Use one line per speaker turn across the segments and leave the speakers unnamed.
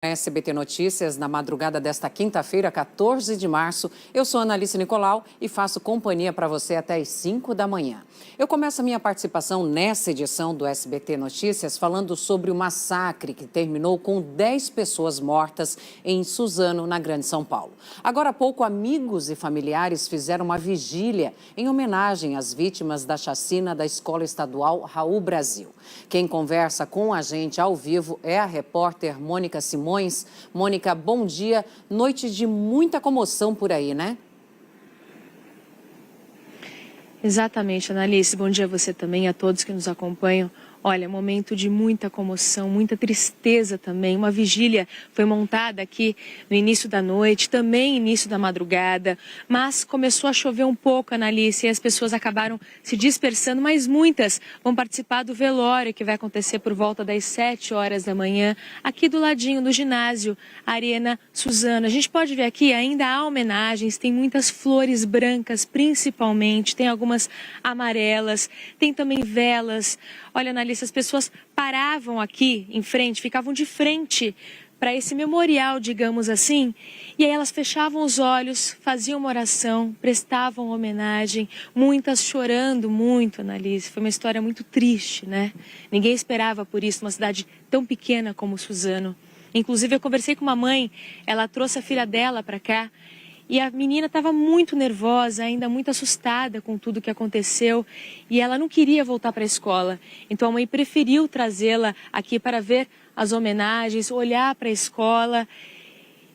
SBT Notícias, na madrugada desta quinta-feira, 14 de março. Eu sou Analice Nicolau e faço companhia para você até às 5 da manhã. Eu começo a minha participação nessa edição do SBT Notícias falando sobre o massacre que terminou com 10 pessoas mortas em Suzano, na Grande São Paulo. Agora há pouco, amigos e familiares fizeram uma vigília em homenagem às vítimas da chacina da Escola Estadual Raul Brasil. Quem conversa com a gente ao vivo é a repórter Mônica Simões. Mônica, bom dia. Noite de muita comoção por aí, né?
Exatamente, Analice. Bom dia a você também, a todos que nos acompanham. Olha, momento de muita comoção, muita tristeza também. Uma vigília foi montada aqui no início da noite, também início da madrugada, mas começou a chover um pouco, Analice, e as pessoas acabaram se dispersando, mas muitas vão participar do velório que vai acontecer por volta das 7 horas da manhã, aqui do ladinho do ginásio, Arena Suzano. A gente pode ver aqui, ainda há homenagens, tem muitas flores brancas, principalmente, tem algumas amarelas, tem também velas. Olha, Analice, as pessoas paravam aqui em frente, ficavam de frente para esse memorial, digamos assim, e aí elas fechavam os olhos, faziam uma oração, prestavam homenagem, muitas chorando muito, Analice. Foi uma história muito triste, né? Ninguém esperava por isso, uma cidade tão pequena como Suzano. Inclusive, eu conversei com uma mãe, ela trouxe a filha dela para cá, e a menina estava muito nervosa, ainda muito assustada com tudo que aconteceu. E ela não queria voltar para a escola. Então a mãe preferiu trazê-la aqui para ver as homenagens, olhar para a escola.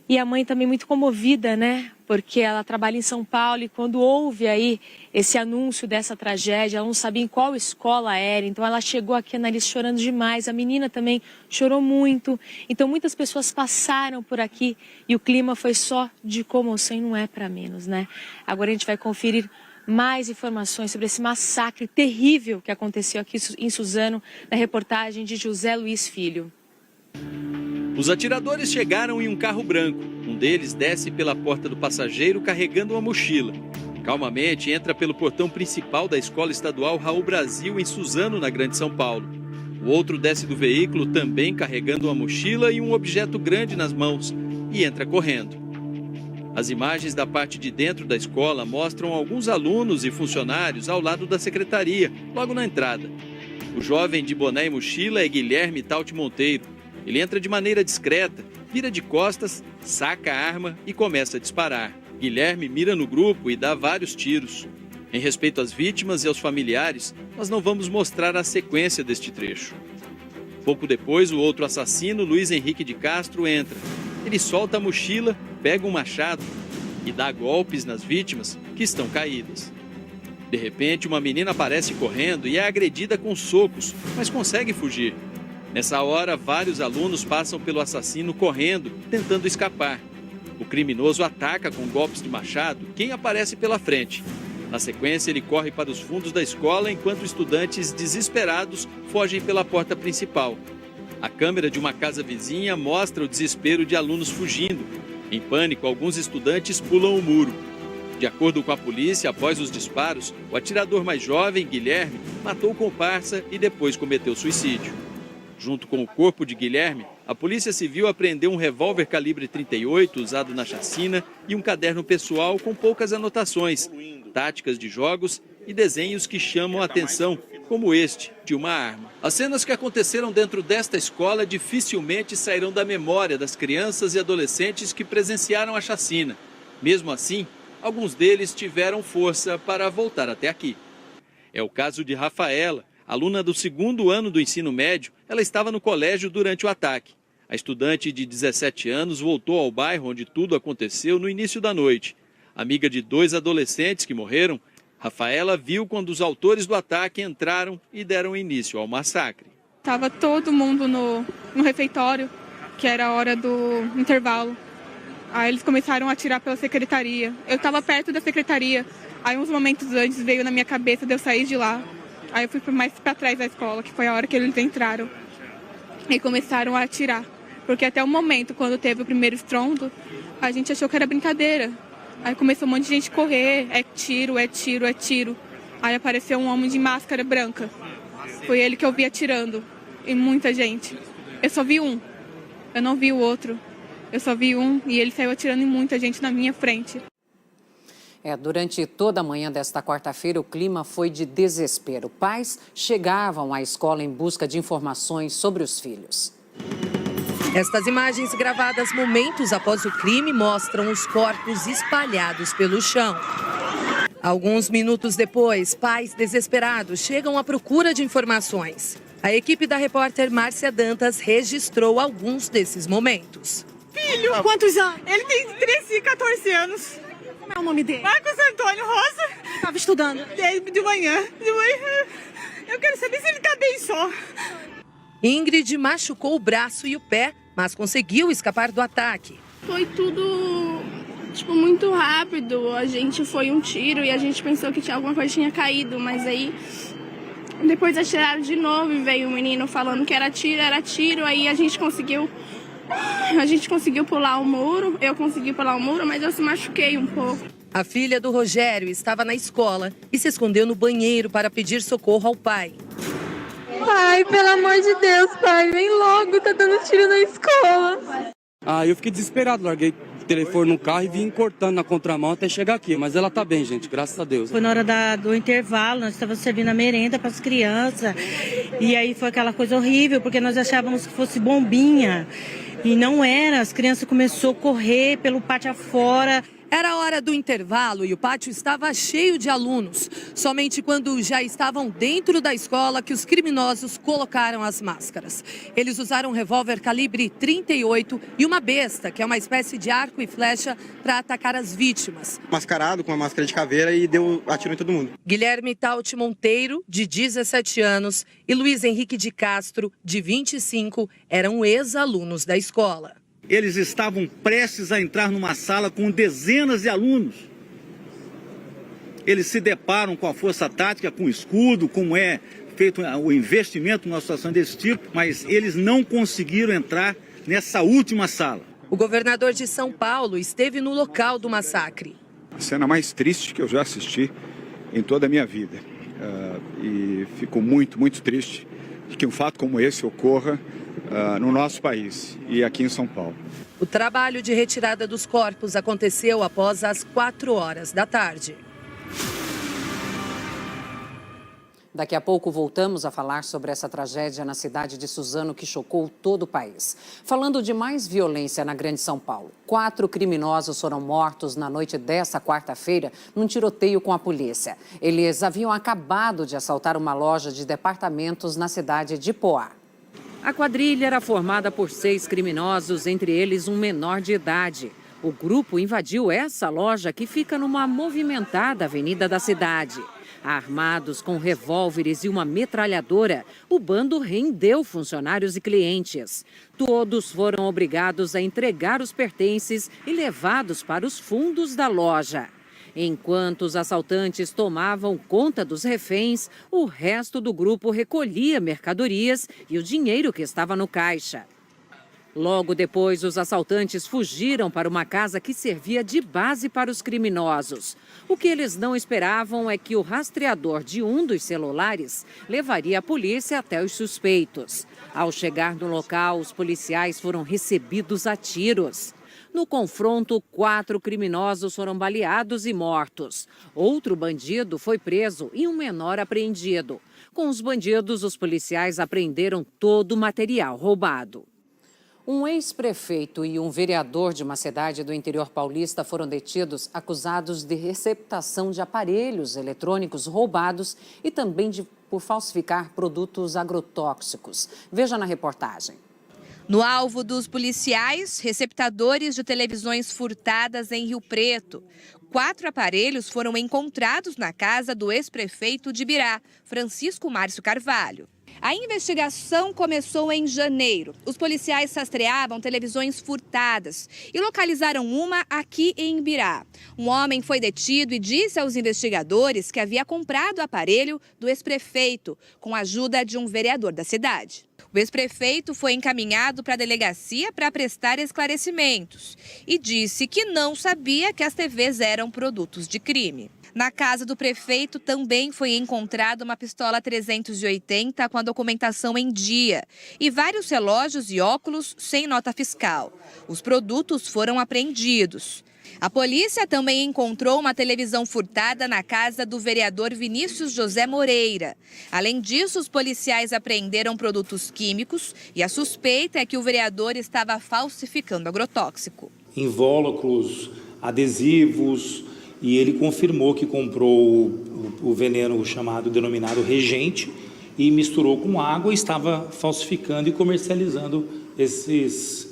E a mãe também muito comovida, né? Porque ela trabalha em São Paulo e quando houve aí esse anúncio dessa tragédia, ela não sabia em qual escola era. Então ela chegou aqui, Analice, chorando demais. A menina também chorou muito. Então muitas pessoas passaram por aqui e o clima foi só de comoção e não é para menos, né? Agora a gente vai conferir mais informações sobre esse massacre terrível que aconteceu aqui em Suzano, na reportagem de José Luiz Filho.
Os atiradores chegaram em um carro branco. Um deles desce pela porta do passageiro carregando uma mochila. Calmamente entra pelo portão principal da Escola Estadual Raul Brasil, em Suzano, na Grande São Paulo. O outro desce do veículo também carregando uma mochila e um objeto grande nas mãos e entra correndo. As imagens da parte de dentro da escola mostram alguns alunos e funcionários ao lado da secretaria, logo na entrada. O jovem de boné e mochila é Guilherme Tauti Monteiro. Ele entra de maneira discreta, vira de costas, saca a arma e começa a disparar. Guilherme mira no grupo e dá vários tiros. Em respeito às vítimas e aos familiares, nós não vamos mostrar a sequência deste trecho. Pouco depois, o outro assassino, Luiz Henrique de Castro, entra. Ele solta a mochila, pega um machado e dá golpes nas vítimas que estão caídas. De repente, uma menina aparece correndo e é agredida com socos, mas consegue fugir. Nessa hora, vários alunos passam pelo assassino correndo, tentando escapar. O criminoso ataca com golpes de machado quem aparece pela frente. Na sequência, ele corre para os fundos da escola enquanto estudantes desesperados fogem pela porta principal. A câmera de uma casa vizinha mostra o desespero de alunos fugindo. Em pânico, alguns estudantes pulam o muro. De acordo com a polícia, após os disparos, o atirador mais jovem, Guilherme, matou o comparsa e depois cometeu suicídio. Junto com o corpo de Guilherme, a Polícia Civil apreendeu um revólver calibre 38 usado na chacina e um caderno pessoal com poucas anotações, táticas de jogos e desenhos que chamam a atenção, como este, de uma arma. As cenas que aconteceram dentro desta escola dificilmente sairão da memória das crianças e adolescentes que presenciaram a chacina. Mesmo assim, alguns deles tiveram força para voltar até aqui. É o caso de Rafaela, aluna do 2º ano do ensino médio. Ela estava no colégio durante o ataque. A estudante de 17 anos voltou ao bairro onde tudo aconteceu no início da noite. Amiga de 2 adolescentes que morreram, Rafaela viu quando os autores do ataque entraram e deram início ao massacre.
Estava todo mundo no refeitório, que era a hora do intervalo. Aí eles começaram a atirar pela secretaria. Eu estava perto da secretaria. Aí uns momentos antes veio na minha cabeça de eu sair de lá. Aí eu fui mais para trás da escola, que foi a hora que eles entraram e começaram a atirar. Porque até o momento, quando teve o primeiro estrondo, a gente achou que era brincadeira. Aí começou um monte de gente correr, é tiro, é tiro, é tiro. Aí apareceu um homem de máscara branca. Foi ele que eu vi atirando, e muita gente. Eu só vi um. Eu não vi o outro. Eu só vi um e ele saiu atirando em muita gente na minha frente.
Durante toda a manhã desta quarta-feira, o clima foi de desespero. Pais chegavam à escola em busca de informações sobre os filhos.
Estas imagens gravadas momentos após o crime mostram os corpos espalhados pelo chão. Alguns minutos depois, pais desesperados chegam à procura de informações. A equipe da repórter Márcia Dantas registrou alguns desses momentos.
Filho, quantos anos? Ele tem 13 e 14 anos.
Como é o nome dele?
Marcos Antônio Rosa.
Estava estudando?
De manhã. Eu quero saber se ele está bem só.
Ingrid machucou o braço e o pé, mas conseguiu escapar do ataque.
Foi tudo, muito rápido. A gente foi um tiro e a gente pensou que alguma coisa tinha caído, mas aí depois atiraram de novo e veio o menino falando que era tiro. Aí a gente conseguiu pular o muro, eu consegui pular o muro, mas eu se machuquei um pouco.
A filha do Rogério estava na escola e se escondeu no banheiro para pedir socorro ao pai.
Pai, pelo amor de Deus, pai, vem logo, tá dando tiro na escola.
Eu fiquei desesperado, larguei o telefone no carro e vim cortando na contramão até chegar aqui. Mas ela tá bem, gente, graças a Deus.
Foi na hora do intervalo, nós estávamos servindo a merenda para as crianças. E aí foi aquela coisa horrível, porque nós achávamos que fosse bombinha. E não era, as crianças começaram a correr pelo pátio afora.
Era a hora do intervalo e o pátio estava cheio de alunos. Somente quando já estavam dentro da escola que os criminosos colocaram as máscaras. Eles usaram um revólver calibre 38 e uma besta, que é uma espécie de arco e flecha, para atacar as vítimas.
Mascarado com uma máscara de caveira e atirou em todo mundo.
Guilherme Tauti Monteiro, de 17 anos, e Luiz Henrique de Castro, de 25, eram ex-alunos da escola.
Eles estavam prestes a entrar numa sala com dezenas de alunos. Eles se deparam com a força tática, com o escudo, como é feito o investimento numa situação desse tipo, mas eles não conseguiram entrar nessa última sala.
O governador de São Paulo esteve no local do massacre.
A cena mais triste que eu já assisti em toda a minha vida. E fico muito, muito triste de que um fato como esse ocorra no nosso país e aqui em São Paulo.
O trabalho de retirada dos corpos aconteceu após as 4 horas da tarde.
Daqui a pouco voltamos a falar sobre essa tragédia na cidade de Suzano que chocou todo o país. Falando de mais violência na Grande São Paulo, 4 criminosos foram mortos na noite desta quarta-feira num tiroteio com a polícia. Eles haviam acabado de assaltar uma loja de departamentos na cidade de Poá. A quadrilha era formada por 6 criminosos, entre eles um menor de idade. O grupo invadiu essa loja que fica numa movimentada avenida da cidade. Armados com revólveres e uma metralhadora, o bando rendeu funcionários e clientes. Todos foram obrigados a entregar os pertences e levados para os fundos da loja. Enquanto os assaltantes tomavam conta dos reféns, o resto do grupo recolhia mercadorias e o dinheiro que estava no caixa. Logo depois, os assaltantes fugiram para uma casa que servia de base para os criminosos. O que eles não esperavam é que o rastreador de um dos celulares levaria a polícia até os suspeitos. Ao chegar no local, os policiais foram recebidos a tiros. No confronto, 4 criminosos foram baleados e mortos. Outro bandido foi preso e um menor apreendido. Com os bandidos, os policiais apreenderam todo o material roubado. Um ex-prefeito e um vereador de uma cidade do interior paulista foram detidos acusados de receptação de aparelhos eletrônicos roubados e também por falsificar produtos agrotóxicos. Veja na reportagem.
No alvo dos policiais, receptadores de televisões furtadas em Rio Preto. 4 aparelhos foram encontrados na casa do ex-prefeito de Ibirá, Francisco Márcio Carvalho. A investigação começou em janeiro. Os policiais rastreavam televisões furtadas e localizaram uma aqui em Ibirá. Um homem foi detido e disse aos investigadores que havia comprado o aparelho do ex-prefeito, com a ajuda de um vereador da cidade. O ex-prefeito foi encaminhado para a delegacia para prestar esclarecimentos e disse que não sabia que as TVs eram produtos de crime. Na casa do prefeito também foi encontrada uma pistola 380 com a documentação em dia e vários relógios e óculos sem nota fiscal. Os produtos foram apreendidos. A polícia também encontrou uma televisão furtada na casa do vereador Vinícius José Moreira. Além disso, os policiais apreenderam produtos químicos e a suspeita é que o vereador estava falsificando agrotóxico.
Invólucros, adesivos, e ele confirmou que comprou o veneno denominado Regente e misturou com água e estava falsificando e comercializando esses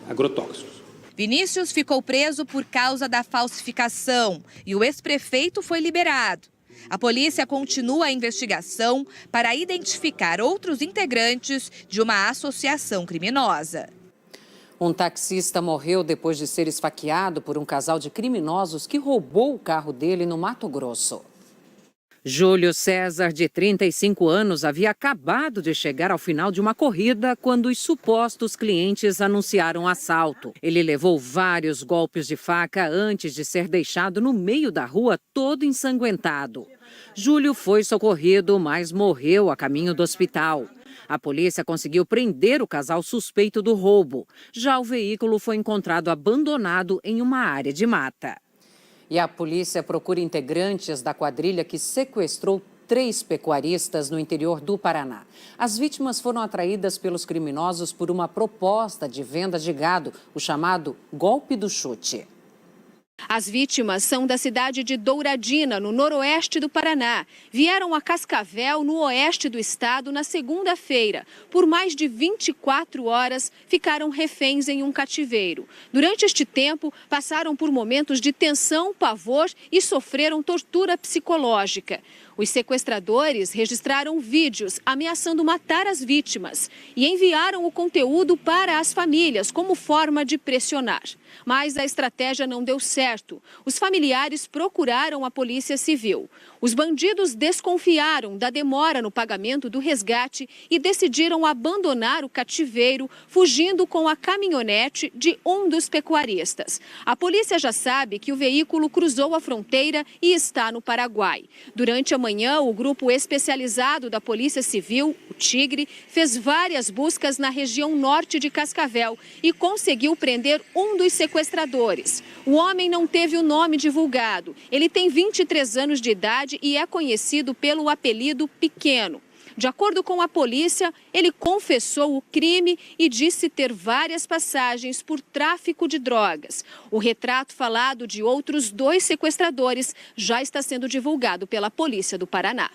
agrotóxicos.
Vinícius ficou preso por causa da falsificação e o ex-prefeito foi liberado. A polícia continua a investigação para identificar outros integrantes de uma associação criminosa.
Um taxista morreu depois de ser esfaqueado por um casal de criminosos que roubou o carro dele no Mato Grosso. Júlio César, de 35 anos, havia acabado de chegar ao final de uma corrida quando os supostos clientes anunciaram assalto. Ele levou vários golpes de faca antes de ser deixado no meio da rua todo ensanguentado. Júlio foi socorrido, mas morreu a caminho do hospital. A polícia conseguiu prender o casal suspeito do roubo. Já o veículo foi encontrado abandonado em uma área de mata. E a polícia procura integrantes da quadrilha que sequestrou 3 pecuaristas no interior do Paraná. As vítimas foram atraídas pelos criminosos por uma proposta de venda de gado, o chamado golpe do chute.
As vítimas são da cidade de Douradina, no noroeste do Paraná. Vieram a Cascavel, no oeste do estado, na segunda-feira. Por mais de 24 horas, ficaram reféns em um cativeiro. Durante este tempo, passaram por momentos de tensão, pavor e sofreram tortura psicológica. Os sequestradores registraram vídeos ameaçando matar as vítimas e enviaram o conteúdo para as famílias como forma de pressionar. Mas a estratégia não deu certo. Os familiares procuraram a Polícia Civil. Os bandidos desconfiaram da demora no pagamento do resgate e decidiram abandonar o cativeiro, fugindo com a caminhonete de um dos pecuaristas. A polícia já sabe que o veículo cruzou a fronteira e está no Paraguai. Durante a manhã, o grupo especializado da Polícia Civil, o Tigre, fez várias buscas na região norte de Cascavel e conseguiu prender um dos sequestradores. O homem não teve o nome divulgado. Ele tem 23 anos de idade e é conhecido pelo apelido Pequeno. De acordo com a polícia, ele confessou o crime e disse ter várias passagens por tráfico de drogas. O retrato falado de outros 2 sequestradores já está sendo divulgado pela Polícia do Paraná.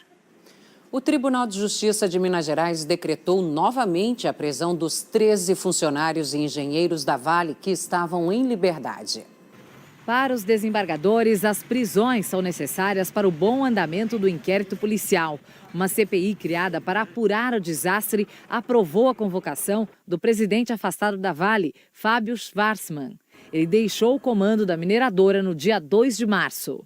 O Tribunal de Justiça de Minas Gerais decretou novamente a prisão dos 13 funcionários e engenheiros da Vale que estavam em liberdade.
Para os desembargadores, as prisões são necessárias para o bom andamento do inquérito policial. Uma CPI criada para apurar o desastre aprovou a convocação do presidente afastado da Vale, Fábio Schwarzman. Ele deixou o comando da mineradora no dia 2 de março.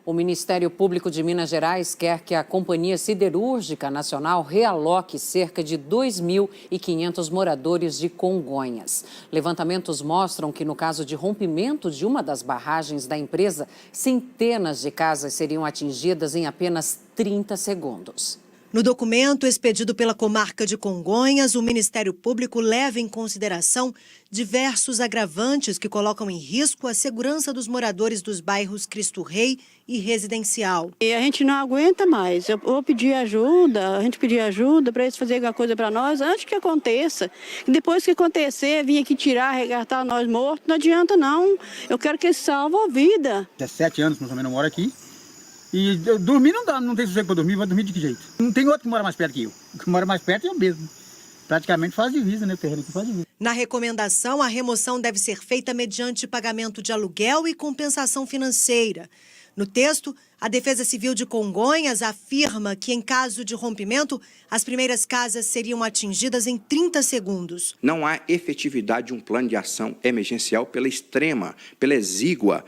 O Ministério Público de Minas Gerais quer que a Companhia Siderúrgica Nacional realoque cerca de 2.500 moradores de Congonhas. Levantamentos mostram que, no caso de rompimento de uma das barragens da empresa, centenas de casas seriam atingidas em apenas 30 segundos.
No documento expedido pela comarca de Congonhas, o Ministério Público leva em consideração diversos agravantes que colocam em risco a segurança dos moradores dos bairros Cristo Rei e Residencial.
E a gente não aguenta mais. Eu vou pedir ajuda, a gente pedir ajuda para eles fazerem alguma coisa para nós antes que aconteça. E depois que acontecer, vir aqui tirar, arregatar nós mortos, não adianta não. Eu quero que eles salvem a vida.
17 anos que eu moro aqui. E dormir não dá, não tem sossego para dormir, vai dormir de que jeito? Não tem outro que mora mais perto que eu. O que mora mais perto é eu mesmo. Praticamente faz divisa, né? O terreno aqui faz divisa.
Na recomendação, a remoção deve ser feita mediante pagamento de aluguel e compensação financeira. No texto, a Defesa Civil de Congonhas afirma que, em caso de rompimento, as primeiras casas seriam atingidas em 30 segundos.
Não há efetividade de um plano de ação emergencial pela exígua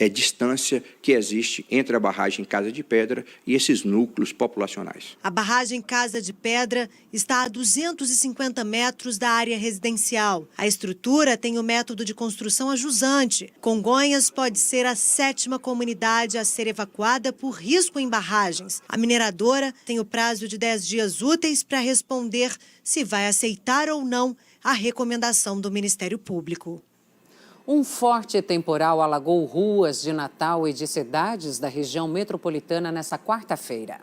distância que existe entre a barragem Casa de Pedra e esses núcleos populacionais.
A barragem Casa de Pedra está a 250 metros da área residencial. A estrutura tem o método de construção a jusante. Congonhas pode ser a 7ª comunidade a ser evacuada por risco em barragens. A mineradora tem o prazo de 10 dias úteis para responder se vai aceitar ou não a recomendação do Ministério Público.
Um forte temporal alagou ruas de Natal e de cidades da região metropolitana nesta quarta-feira.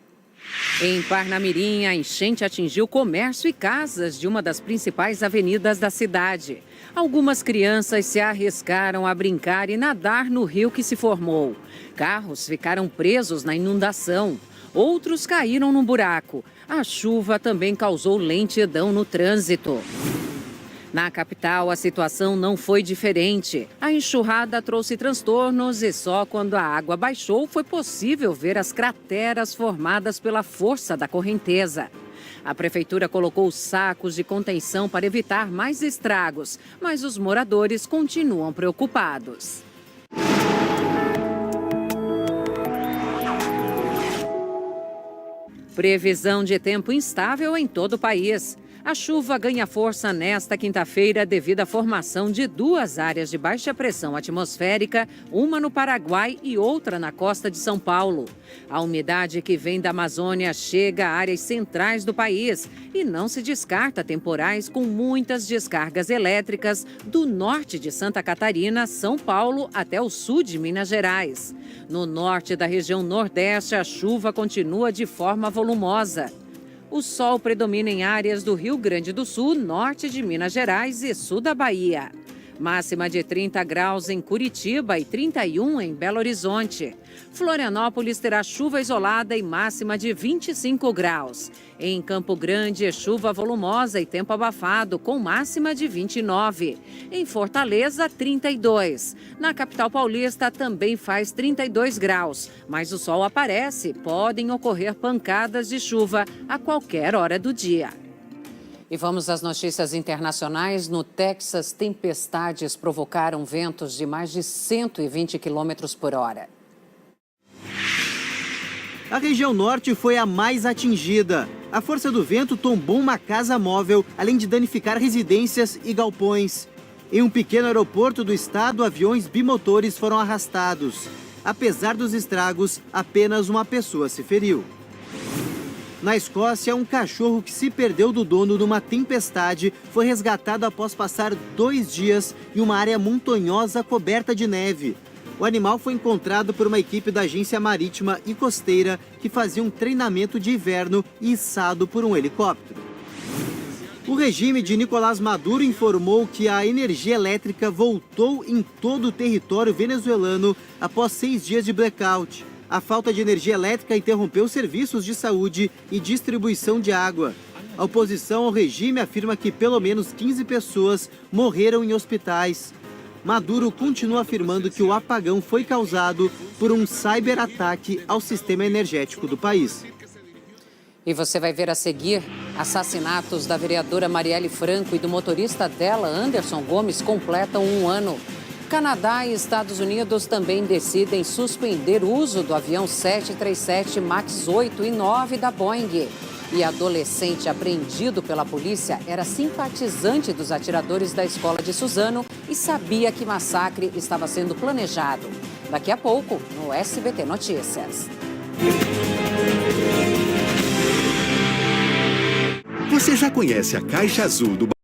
Em Parnamirim, a enchente atingiu comércio e casas de uma das principais avenidas da cidade. Algumas crianças se arriscaram a brincar e nadar no rio que se formou. Carros ficaram presos na inundação. Outros caíram no buraco. A chuva também causou lentidão no trânsito. Na capital, a situação não foi diferente. A enxurrada trouxe transtornos e só quando a água baixou foi possível ver as crateras formadas pela força da correnteza. A prefeitura colocou sacos de contenção para evitar mais estragos, mas os moradores continuam preocupados. Previsão de tempo instável em todo o país. A chuva ganha força nesta quinta-feira devido à formação de 2 áreas de baixa pressão atmosférica, uma no Paraguai e outra na costa de São Paulo. A umidade que vem da Amazônia chega a áreas centrais do país e não se descarta temporais com muitas descargas elétricas do norte de Santa Catarina, São Paulo até o sul de Minas Gerais. No norte da região nordeste, a chuva continua de forma volumosa. O sol predomina em áreas do Rio Grande do Sul, norte de Minas Gerais e sul da Bahia. Máxima de 30 graus em Curitiba e 31 em Belo Horizonte. Florianópolis terá chuva isolada e máxima de 25 graus. Em Campo Grande, chuva volumosa e tempo abafado, com máxima de 29. Em Fortaleza, 32. Na capital paulista também faz 32 graus, mas o sol aparece. Podem ocorrer pancadas de chuva a qualquer hora do dia. E vamos às notícias internacionais. No Texas, tempestades provocaram ventos de mais de 120 km por hora.
A região norte foi a mais atingida. A força do vento tombou uma casa móvel, além de danificar residências e galpões. Em um pequeno aeroporto do estado, aviões bimotores foram arrastados. Apesar dos estragos, apenas uma pessoa se feriu. Na Escócia, um cachorro que se perdeu do dono numa tempestade foi resgatado após passar 2 dias em uma área montanhosa coberta de neve. O animal foi encontrado por uma equipe da Agência Marítima e Costeira que fazia um treinamento de inverno e içado por um helicóptero. O regime de Nicolás Maduro informou que a energia elétrica voltou em todo o território venezuelano após 6 dias de blackout. A falta de energia elétrica interrompeu serviços de saúde e distribuição de água. A oposição ao regime afirma que pelo menos 15 pessoas morreram em hospitais. Maduro continua afirmando que o apagão foi causado por um cyberataque ao sistema energético do país.
E você vai ver a seguir: assassinatos da vereadora Marielle Franco e do motorista dela, Anderson Gomes, completam 1 ano. Canadá e Estados Unidos também decidem suspender o uso do avião 737 MAX 8 e 9 da Boeing. E adolescente apreendido pela polícia era simpatizante dos atiradores da escola de Suzano e sabia que massacre estava sendo planejado. Daqui a pouco, no SBT Notícias.
Você já conhece a Caixa Azul do